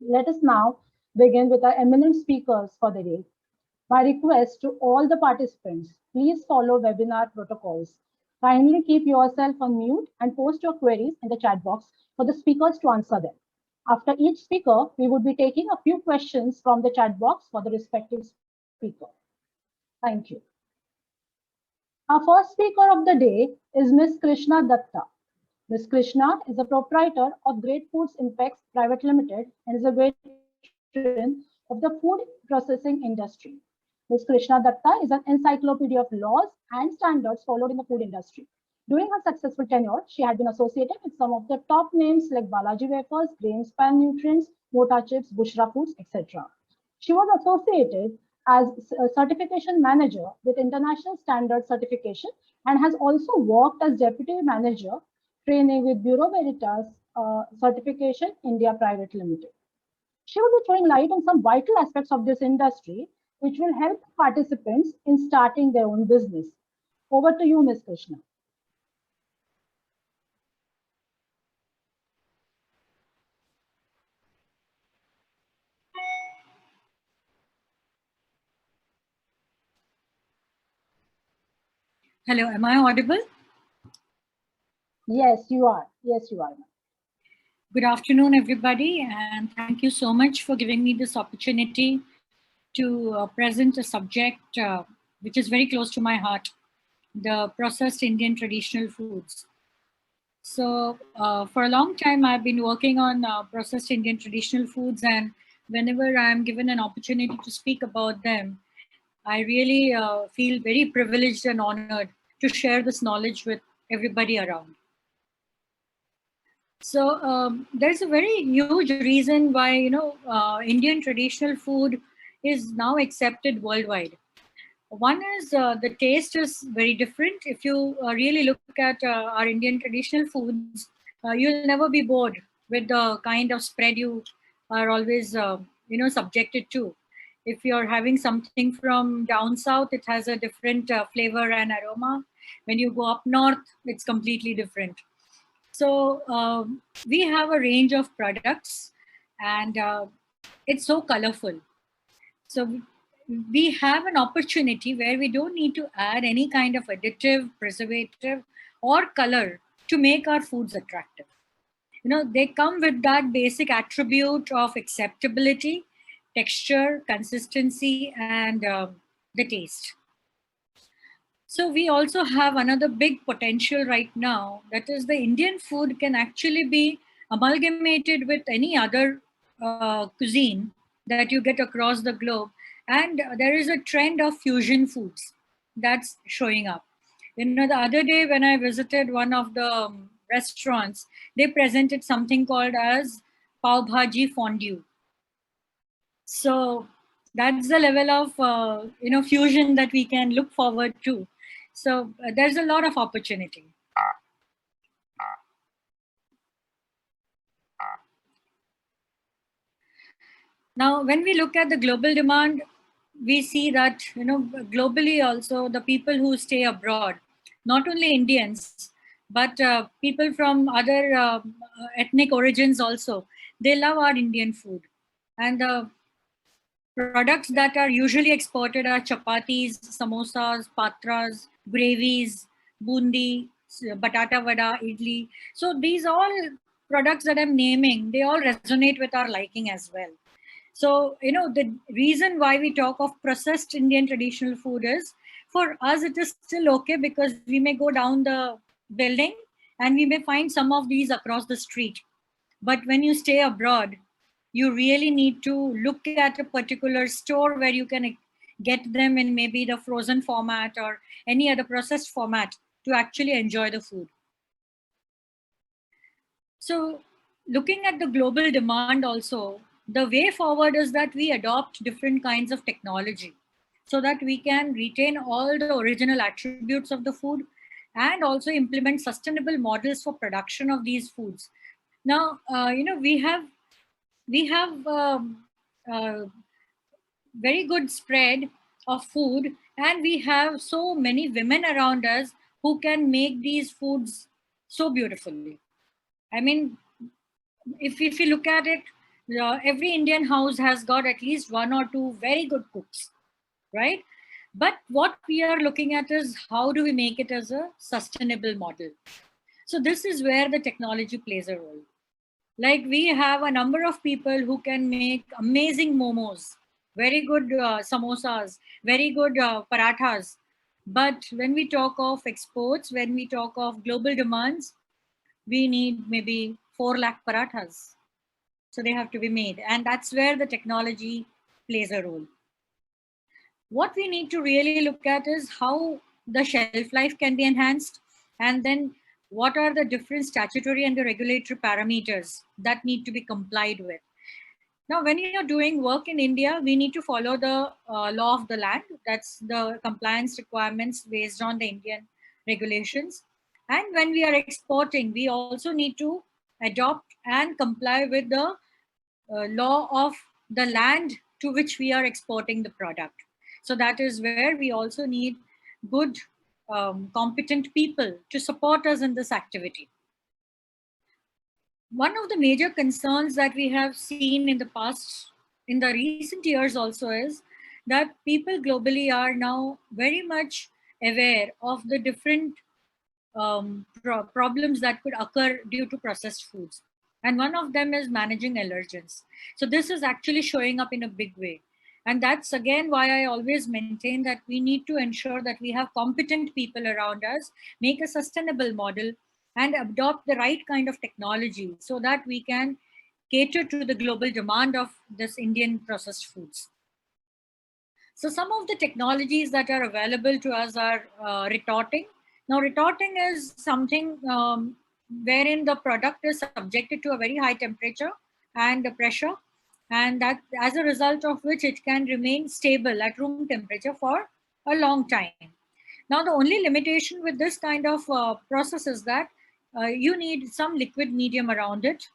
Let us now begin with our eminent speakers for the day. My request to all the participants, please follow webinar protocols. Kindly keep yourself on mute and post your queries in the chat box for the speakers to answer them. After each speaker, we would be taking a few questions from the chat box for the respective speaker. Thank you. Our first speaker of the day is Ms. Krishna Datta. Ms. Krishna is a proprietor of Great Foods Impex Private Limited and is a veteran of the food processing industry. Ms. Krishna Datta is an encyclopedia of laws and standards followed in the food industry. During her successful tenure, she had been associated with some of the top names like Balaji Wafers, Grains Pan Nutrients, Mota Chips, Bushra Foods, etc. She was associated as a certification manager with International Standard Certification and has also worked as deputy manager training with Bureau Veritas Certification India Private Limited. She will be throwing light on some vital aspects of this industry, which will help participants in starting their own business. Over to you, Ms. Krishna. Hello, am I audible? Yes, you are. Yes, you are. Good afternoon, everybody, and thank you so much for giving me this opportunity to present a subject which is very close to my heart, the processed Indian traditional foods. So for a long time, I've been working on processed Indian traditional foods, and whenever I'm given an opportunity to speak about them, I really feel very privileged and honored to share this knowledge with everybody around. So there's a very huge reason why Indian traditional food is now accepted worldwide. One is the taste is very different. If you really look at our Indian traditional foods, you'll never be bored with the kind of spread you are always subjected to. If you're having something from down south, it has a different flavor and aroma. When you go up north, it's completely different. So we have a range of products, and it's so colorful. So we have an opportunity where we don't need to add any kind of additive, preservative, or color to make our foods attractive. They come with that basic attribute of acceptability, texture, consistency, and the taste. So we also have another big potential right now, that is the Indian food can actually be amalgamated with any other cuisine that you get across the globe. And there is a trend of fusion foods that's showing up. The other day when I visited one of the restaurants, they presented something called as pav bhaji fondue. So that's the level of fusion that we can look forward to. So there's a lot of opportunity. Now, when we look at the global demand, we see that globally also the people who stay abroad, not only Indians, but people from other ethnic origins also, they love our Indian food. And the products that are usually exported are chapatis, samosas, patras, gravies, bundi, batata vada, idli. So these all products that I'm naming, they all resonate with our liking as well. So, the reason why we talk of processed Indian traditional food is, for us, it is still okay because we may go down the building and we may find some of these across the street. But when you stay abroad, you really need to look at a particular store where you can get them in maybe the frozen format or any other processed format to actually enjoy the food. So looking at the global demand also, the way forward is that we adopt different kinds of technology so that we can retain all the original attributes of the food and also implement sustainable models for production of these foods. Now, we have very good spread of food, and we have so many women around us who can make these foods so beautifully. I mean, if you look at it, Every Indian house has got at least one or two very good cooks, right? But what we are looking at is how do we make it as a sustainable model? So this is where the technology plays a role. Like we have a number of people who can make amazing momos, very good samosas, very good parathas. But when we talk of exports, when we talk of global demands, we need maybe 4 lakh parathas. So they have to be made. And that's where the technology plays a role. What we need to really look at is how the shelf life can be enhanced, and then what are the different statutory and the regulatory parameters that need to be complied with. Now, when you're doing work in India, we need to follow the law of the land. That's the compliance requirements based on the Indian regulations. And when we are exporting, we also need to adopt and comply with the law of the land to which we are exporting the product. So that is where we also need good, competent people to support us in this activity. One of the major concerns that we have seen in the past, in the recent years also, is that people globally are now very much aware of the different problems that could occur due to processed foods. And one of them is managing allergens. So this is actually showing up in a big way. And that's again why I always maintain that we need to ensure that we have competent people around us, make a sustainable model, and adopt the right kind of technology so that we can cater to the global demand of this Indian processed foods. So some of the technologies that are available to us are retorting. Now, retorting is something wherein the product is subjected to a very high temperature and pressure, and that as a result of which it can remain stable at room temperature for a long time. Now, the only limitation with this kind of process is that you need some liquid medium around it,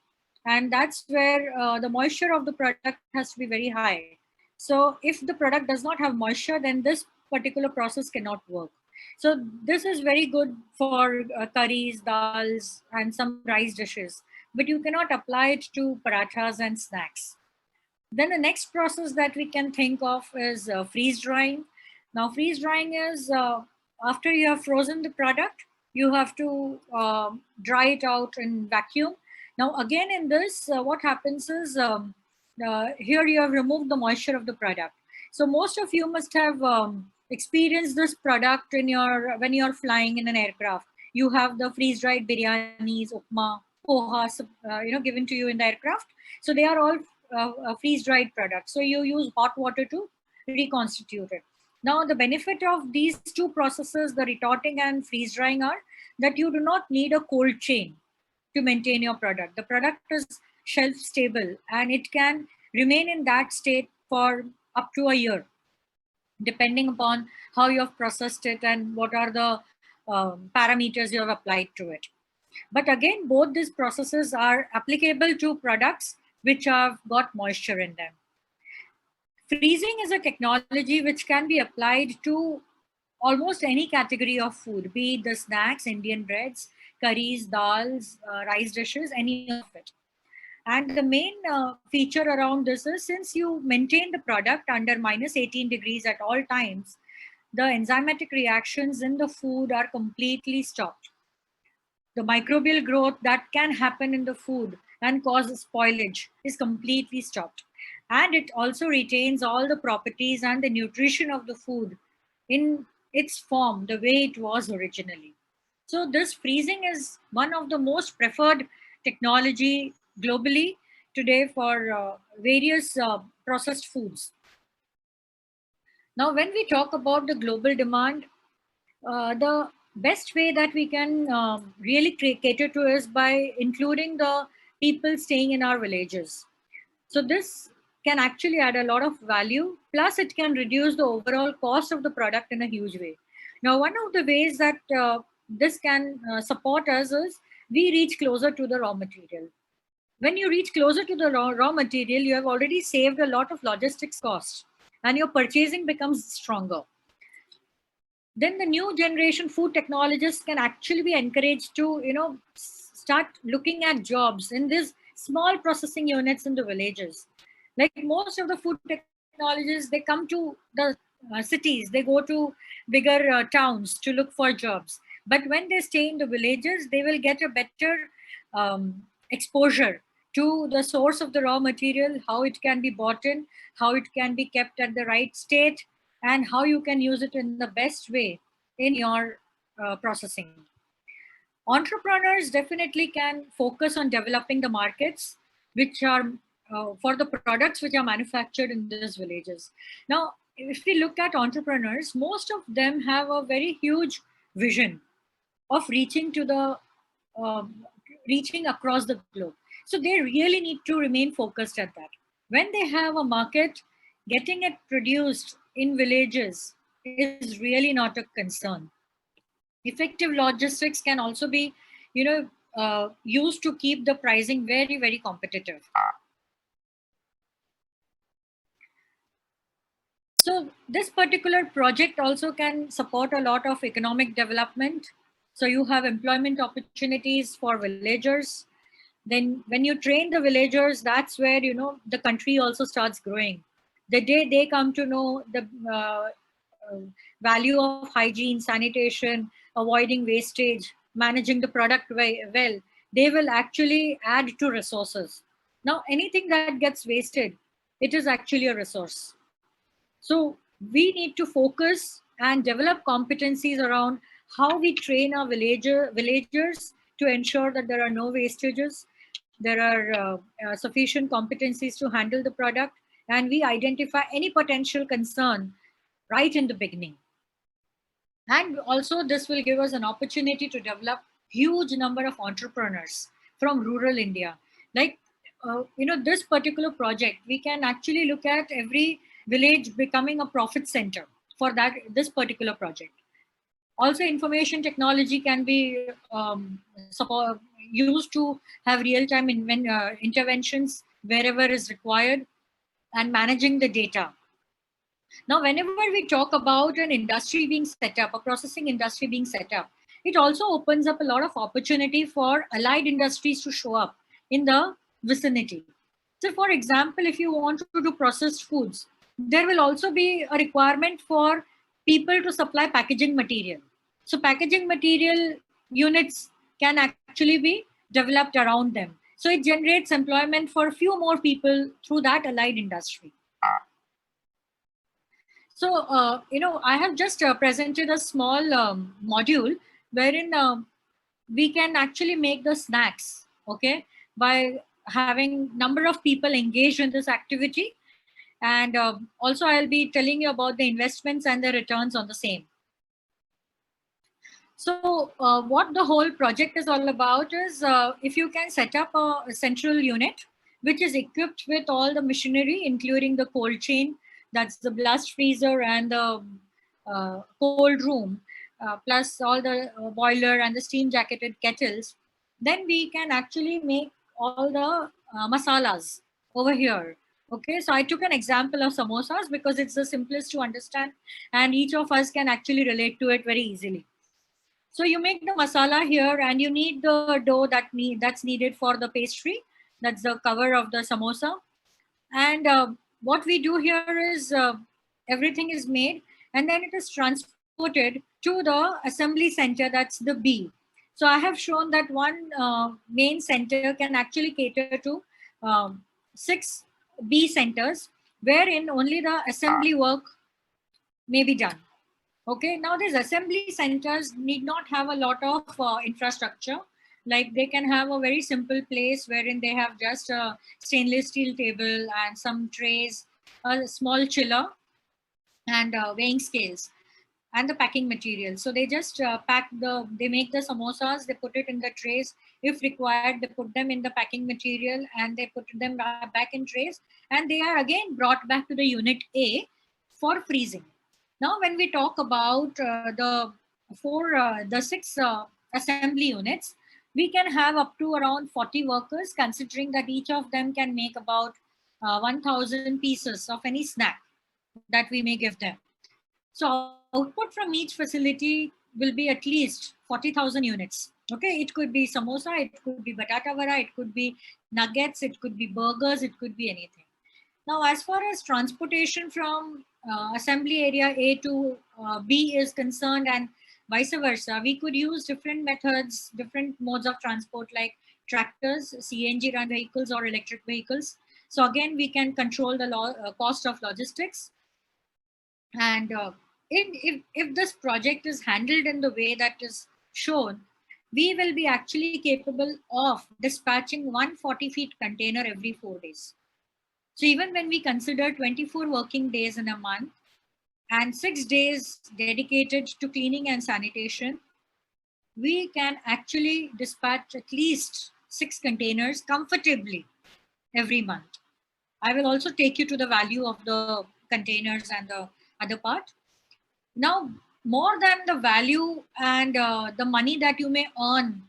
and that's where the moisture of the product has to be very high. So if the product does not have moisture, then this particular process cannot work. So this is very good for curries, dals, and some rice dishes, but you cannot apply it to parathas and snacks. Then the next process that we can think of is freeze drying. Now, freeze drying is after you have frozen the product, you have to dry it out in vacuum. Now, again, in this, what happens is here you have removed the moisture of the product. So most of you must have experienced this product in your when you're flying in an aircraft. You have the freeze dried biryanis, upma, poha, given to you in the aircraft. So they are all freeze dried products. So you use hot water to reconstitute it. Now, the benefit of these two processes, the retorting and freeze drying, are that you do not need a cold chain to maintain your product. The product is shelf stable and it can remain in that state for up to a year, depending upon how you have processed it and what are the parameters you have applied to it. But again, both these processes are applicable to products which have got moisture in them. Freezing is a technology which can be applied to almost any category of food, be it the snacks, Indian breads, curries, dals, rice dishes, any of it. And the main feature around this is, since you maintain the product under minus 18 degrees at all times, the enzymatic reactions in the food are completely stopped. The microbial growth that can happen in the food and cause spoilage is completely stopped. And it also retains all the properties and the nutrition of the food in its form, the way it was originally. So this freezing is one of the most preferred technology globally today for various processed foods. Now, when we talk about the global demand, the best way that we can really cater to is by including the people staying in our villages. So this can actually add a lot of value, plus it can reduce the overall cost of the product in a huge way. Now, one of the ways that this can support us is we reach closer to the raw material. When you reach closer to the raw material, you have already saved a lot of logistics costs and your purchasing becomes stronger. Then the new generation food technologists can actually be encouraged to, start looking at jobs in these small processing units in the villages. Like most of the food technologists, they come to the cities, they go to bigger towns to look for jobs. But when they stay in the villages, they will get a better exposure to the source of the raw material, how it can be bought in, how it can be kept at the right state, and how you can use it in the best way in your processing. Entrepreneurs definitely can focus on developing the markets which are for the products which are manufactured in these villages. Now, if we look at entrepreneurs, most of them have a very huge vision of reaching to the reaching across the globe. So they really need to remain focused at that. When they have a market, getting it produced in villages is really not a concern. Effective logistics can also be, used to keep the pricing very, very competitive. So this particular project also can support a lot of economic development. So you have employment opportunities for villagers. Then when you train the villagers, that's where, the country also starts growing. The day they come to know the value of hygiene, sanitation, avoiding wastage, managing the product well, they will actually add to resources. Now, anything that gets wasted, it is actually a resource. So we need to focus and develop competencies around how we train our villagers to ensure that there are no wastages, there are sufficient competencies to handle the product, and we identify any potential concern right in the beginning. And also this will give us an opportunity to develop huge number of entrepreneurs from rural India. Like, this particular project, we can actually look at every village becoming a profit center for this particular project. Also, information technology can be used to have real-time interventions wherever is required, and managing the data. Now, whenever we talk about an industry being set up, a processing industry being set up, it also opens up a lot of opportunity for allied industries to show up in the vicinity. So, for example, if you want to do processed foods, there will also be a requirement for people to supply packaging material. So, packaging material units can actually be developed around them. So, it generates employment for a few more people through that allied industry. So, I have just presented a small module wherein we can actually make the snacks, okay, by having number of people engaged in this activity. And also I'll be telling you about the investments and the returns on the same. So what the whole project is all about is if you can set up a central unit which is equipped with all the machinery, including the cold chain, that's the blast freezer and the cold room, plus all the boiler and the steam jacketed kettles, then we can actually make all the masalas over here. Okay, so I took an example of samosas because it's the simplest to understand and each of us can actually relate to it very easily. So you make the masala here and you need the dough that's needed for the pastry. That's the cover of the samosa. And what we do here is everything is made and then it is transported to the assembly center, that's the B. So I have shown that one main center can actually cater to 6 B centers wherein only the assembly work may be done. Okay, now these assembly centers need not have a lot of infrastructure. Like they can have a very simple place wherein they have just a stainless steel table and some trays, a small chiller and weighing scales and the packing material. So they just they make the samosas, they put it in the trays. If required, they put them in the packing material and they put them back in trays and they are again brought back to the unit A for freezing. Now, when we talk about the 6 assembly units, we can have up to around 40 workers, considering that each of them can make about 1,000 pieces of any snack that we may give them. So output from each facility will be at least 40,000 units Okay, it could be samosa, it could be batata vada, it could be nuggets, it could be burgers, it could be anything. Now, as far as transportation from assembly area A to B is concerned and vice versa, we could use different methods, different modes of transport like tractors, CNG run vehicles or electric vehicles. So again, we can control the cost of logistics. And if this project is handled in the way that is shown, we will be actually capable of dispatching 140-feet container every 4 days. So even when we consider 24 working days in a month and 6 days dedicated to cleaning and sanitation, we can actually dispatch at least 6 containers comfortably every month. I will also take you to the value of the containers and the other part. Now, more than the value and the money that you may earn,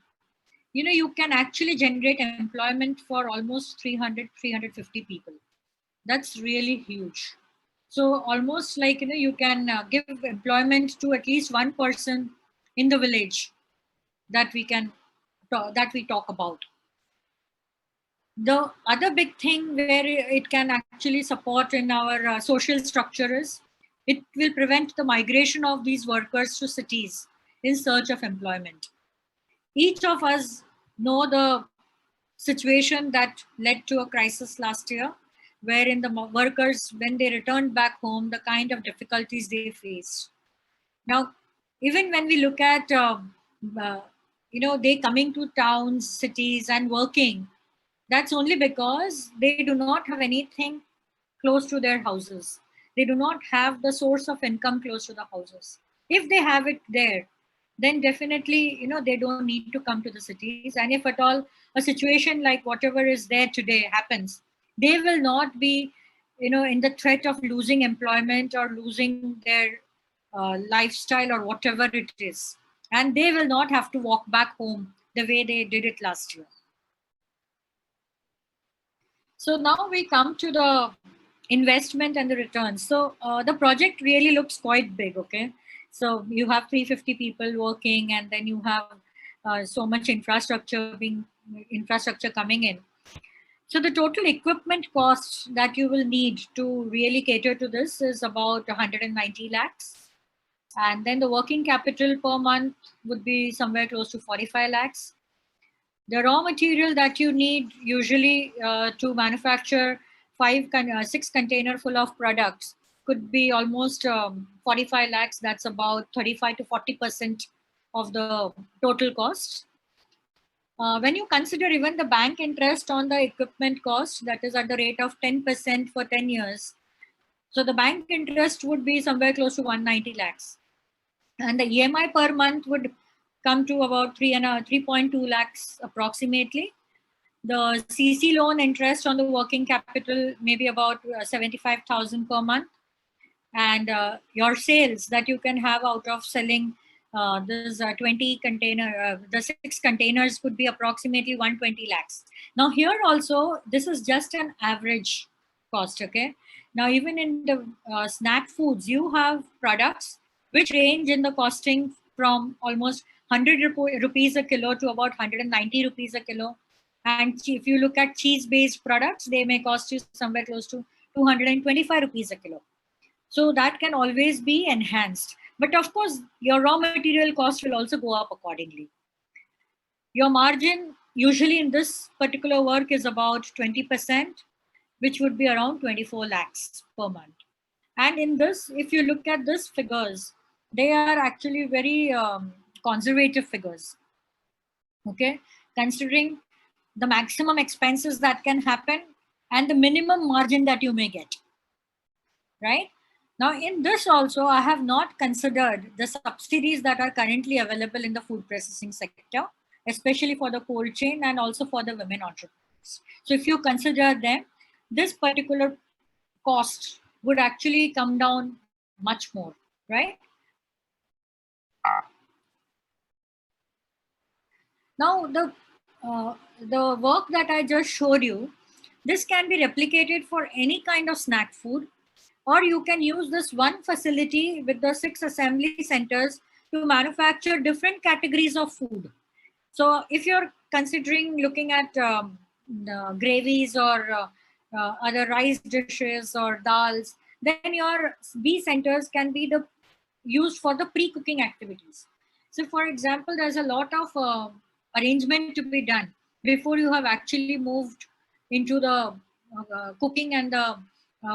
you can actually generate employment for almost 350 people. That's really huge. So almost like, you can give employment to at least one person in the village that we talk about. The other big thing where it can actually support in our social structure is it will prevent the migration of these workers to cities in search of employment. Each of us know the situation that led to a crisis last year, wherein the workers, when they returned back home, the kind of difficulties they faced. Now, even when we look at, uh, they coming to towns, cities and working, that's only because they do not have anything close to their houses. They do not have the source of income close to the houses. If they have it there, then definitely, they don't need to come to the cities. And if at all a situation like whatever is there today happens, they will not be, in the threat of losing employment or losing their lifestyle or whatever it is. And they will not have to walk back home the way they did it last year. So now we come to the investment and the returns. So the project really looks quite big, okay? So you have 350 people working, and then you have so much infrastructure coming in. So the total equipment cost that you will need to really cater to this is about 190 lakhs. And then the working capital per month would be somewhere close to 45 lakhs. The raw material that you need usually to manufacture 6 container full of products could be almost 45 lakhs. That's about 35 to 40% of the total cost. When you consider even the bank interest on the equipment cost, that is at the rate of 10% for 10 years. So the bank interest would be somewhere close to 190 lakhs. And the EMI per month would come to about 3.2 lakhs approximately. The CC loan interest on the working capital may be about 75,000 per month. And your sales that you can have out of selling this 20 container, the 6 containers could be approximately 120 lakhs. Now here also, this is just an average cost, okay? Now even in the snack foods, you have products which range in the costing from almost 100 rupees a kilo to about 190 rupees a kilo. And if you look at cheese-based products, they may cost you somewhere close to 225 rupees a kilo. So that can always be enhanced. But of course, your raw material cost will also go up accordingly. Your margin usually in this particular work is about 20%, which would be around 24 lakhs per month. And in this, if you look at these figures, they are actually very conservative figures. Okay, considering the maximum expenses that can happen and the minimum margin that you may get, right? Now, in this also, I have not considered the subsidies that are currently available in the food processing sector, especially for the cold chain and also for the women entrepreneurs. So if you consider them, this particular cost would actually come down much more, right? Now, the work that I just showed you, this can be replicated for any kind of snack food, or you can use this one facility with the 6 assembly centers to manufacture different categories of food. So if you're considering looking at gravies or other rice dishes or dals, then your B centers can be used for the pre-cooking activities. So for example, there's a lot of arrangement to be done before you have actually moved into the cooking and the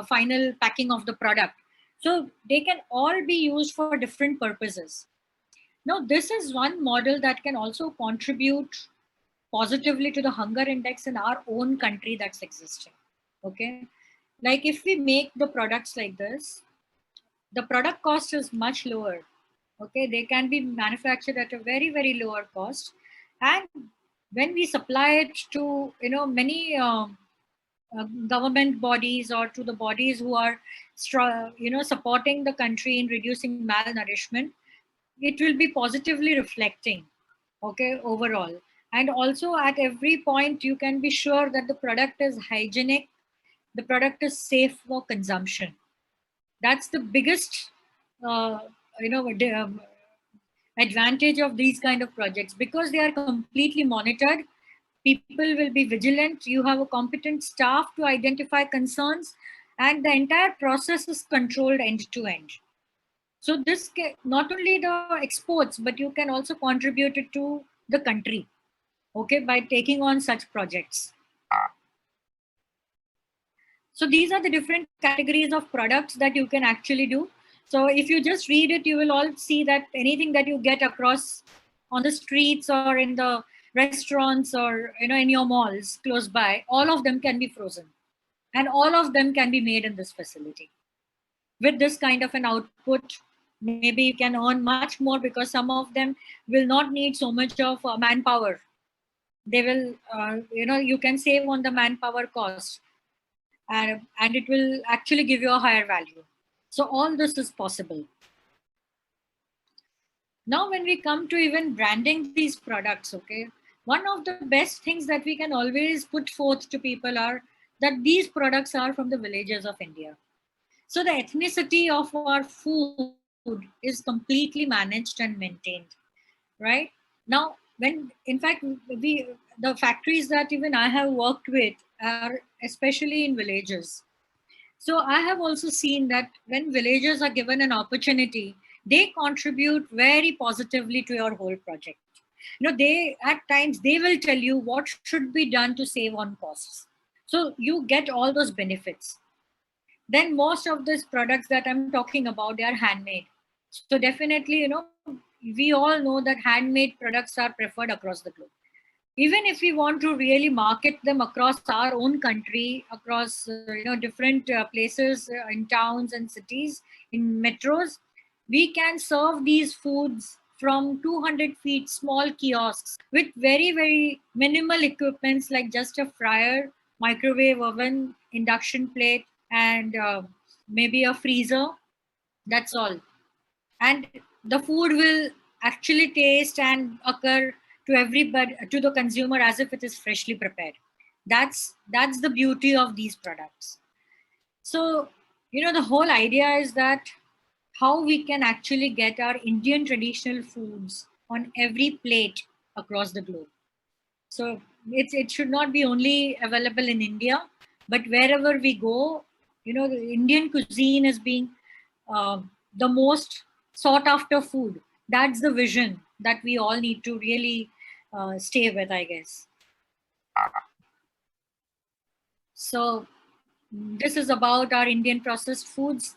final packing of the product. So they can all be used for different purposes. Now, this is one model that can also contribute positively to the hunger index in our own country that's existing. Okay. Like if we make the products like this, the product cost is much lower. Okay. They can be manufactured at a very, very lower cost. And when we supply it to, many government bodies or to the bodies who are, supporting the country in reducing malnourishment, it will be positively reflecting, okay, overall. And also at every point you can be sure that the product is hygienic, the product is safe for consumption. That's the biggest uh, you know advantage of these kind of projects, because they are completely monitored. People will be vigilant, you have a competent staff to identify concerns, and the entire process is controlled end to end. So this not only the exports, but you can also contribute it to the country, okay, by taking on such projects. So these are the different categories of products that you can actually do. So if you just read it, you will all see that anything that you get across on the streets or in the restaurants or in your malls close by, all of them can be frozen, and all of them can be made in this facility. With this kind of an output, maybe you can earn much more, because some of them will not need so much of manpower. They will, you can save on the manpower cost, and it will actually give you a higher value. So all this is possible. Now, when we come to even branding these products, okay, one of the best things that we can always put forth to people are that these products are from the villages of India. So the ethnicity of our food is completely managed and maintained, right? Now, when in fact the factories that even I have worked with are especially in villages. So I have also seen that when villagers are given an opportunity, they contribute very positively to your whole project. They at times they will tell you what should be done to save on costs. So you get all those benefits. Then most of these products that I'm talking about, they are handmade. So definitely, we all know that handmade products are preferred across the globe. Even if we want to really market them across our own country, across different places in towns and cities, in metros, we can serve these foods from 200 feet small kiosks with very, very minimal equipments like just a fryer, microwave oven, induction plate, and maybe a freezer. That's all. And the food will actually taste and occur to everybody, to the consumer, as if it is freshly prepared. That's the beauty of these products. So the whole idea is that how we can actually get our Indian traditional foods on every plate across the globe. So it should not be only available in India, but wherever we go, the Indian cuisine is being the most sought after food. That's the vision that we all need to really stay with, I guess. So this is about our Indian processed foods,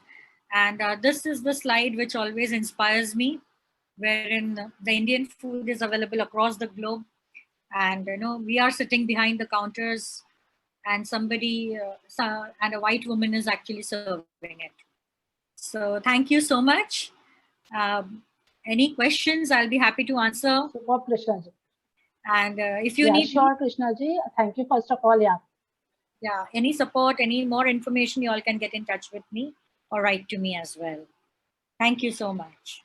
and this is the slide which always inspires me, wherein the Indian food is available across the globe, and we are sitting behind the counters, and somebody and a white woman is actually serving it. So thank you so much. Any questions, I'll be happy to answer. Super, Krishna ji. And if you need, sure, Krishna ji. Thank you first of all. Yeah, any support, any more information, you all can get in touch with me or write to me as well. Thank you so much.